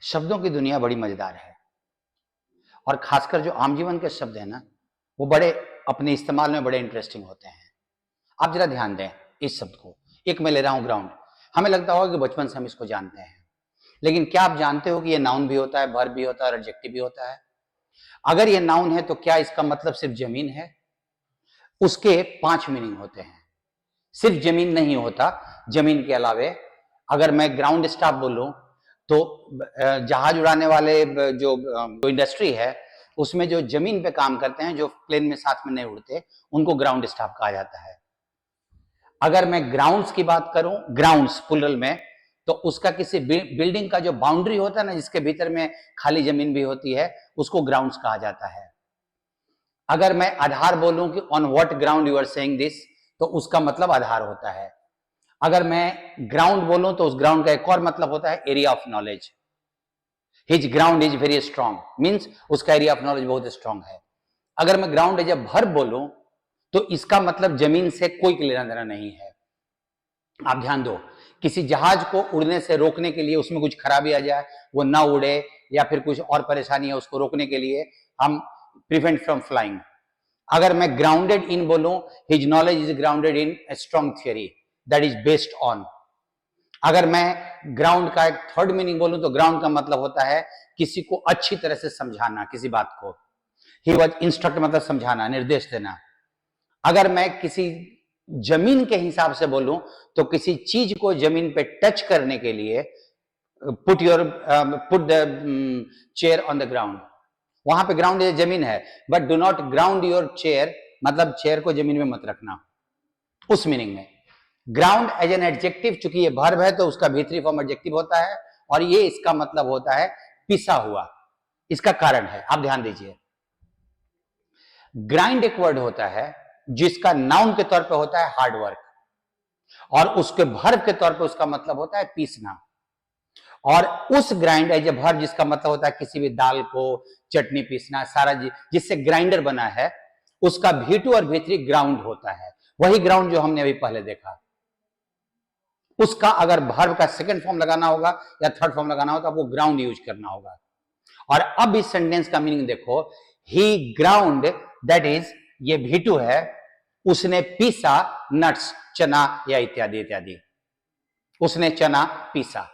शब्दों की दुनिया बड़ी मजेदार है और खासकर जो आम जीवन के शब्द हैं ना, वो बड़े अपने इस्तेमाल में बड़े इंटरेस्टिंग होते हैं। आप जरा ध्यान दें इस शब्द को। एक मैं ले रहा हूं ग्राउंड। हमें लगता होगा कि बचपन से हम इसको जानते हैं, लेकिन क्या आप जानते हो कि ये नाउन भी होता है, वर्ब भी होता है और एडजेक्टिव भी होता है? अगर ये नाउन है तो क्या इसका मतलब सिर्फ जमीन है? उसके 5 मीनिंग होते हैं। सिर्फ जमीन नहीं होता, जमीन के अलावे अगर मैं ग्राउंड स्टाफ बोलूं तो जहाज उड़ाने वाले जो इंडस्ट्री है उसमें जो जमीन पे काम करते हैं, जो प्लेन में साथ में नहीं उड़ते, उनको ग्राउंड स्टाफ कहा जाता है। अगर मैं ग्राउंड्स की बात करूं, ग्राउंड्स प्लुरल में, तो उसका किसी बिल्डिंग का जो बाउंड्री होता है ना, जिसके भीतर में खाली जमीन भी होती है, उसको ग्राउंड्स कहा जाता है। अगर मैं आधार बोलूं कि on what ground you are saying this, तो उसका मतलब आधार होता है। अगर मैं ग्राउंड बोलूं तो उस ग्राउंड का एक और मतलब होता है area of knowledge. His ground is very strong, means उसका एरिया ऑफ नॉलेज बहुत स्ट्रांग है। अगर मैं ग्राउंड एज ए वर्ब बोलूं तो इसका मतलब जमीन से कोई लेना देना नहीं है। आप ध्यान दो, किसी जहाज को उड़ने से रोकने के लिए, उसमें कुछ खराबी आ जाए, वो ना उड़े, या फिर कुछ और परेशानी है, उसको रोकने के लिए हम प्रिवेंट फ्रॉम फ्लाइंग। अगर मैं ग्राउंडेड इन बोलूं, his knowledge is grounded in a strong theory that is based on. अगर मैं ग्राउंड का एक थर्ड मीनिंग बोलूं तो ग्राउंड का मतलब होता है किसी को अच्छी तरह से समझाना, किसी बात को। ही वॉज इंस्ट्रक्ट मतलब समझाना, निर्देश देना। अगर मैं किसी जमीन के हिसाब से बोलूं तो किसी चीज को जमीन पे टच करने के लिए put the chair on the ground. वहां पे ग्राउंड जमीन है, but do not ground your chair, मतलब चेयर को जमीन में मत रखना, उस मीनिंग में। ग्राउंड एज एन एडजेक्टिव, चूंकि ये वर्ब है तो उसका भीतरी फॉर्म एडजेक्टिव होता है, और ये इसका मतलब होता है पिसा हुआ। इसका कारण है, आप ध्यान दीजिए। ग्राइंड एक वर्ड होता है जिसका नाउन के तौर पे होता है हार्ड वर्क, और उसके वर्ब के तौर पे उसका मतलब होता है पीसना। और उस ग्राइंड एज ए वर्ब जिसका मतलब होता है किसी भी दाल को, चटनी पीसना, सारा जिससे ग्राइंडर बना है, उसका भीटू और भीतरी ग्राउंड होता है। वही ग्राउंड जो हमने अभी पहले देखा। उसका अगर वर्ब का सेकंड फॉर्म लगाना होगा या थर्ड फॉर्म लगाना होगा तो आपको ग्राउंड यूज करना होगा। और अब इस सेंटेंस का मीनिंग देखो, ही ग्राउंड, दैट इज ये भीटू है, उसने पीसा नट्स, चना या इत्यादि इत्यादि। उसने चना पीसा।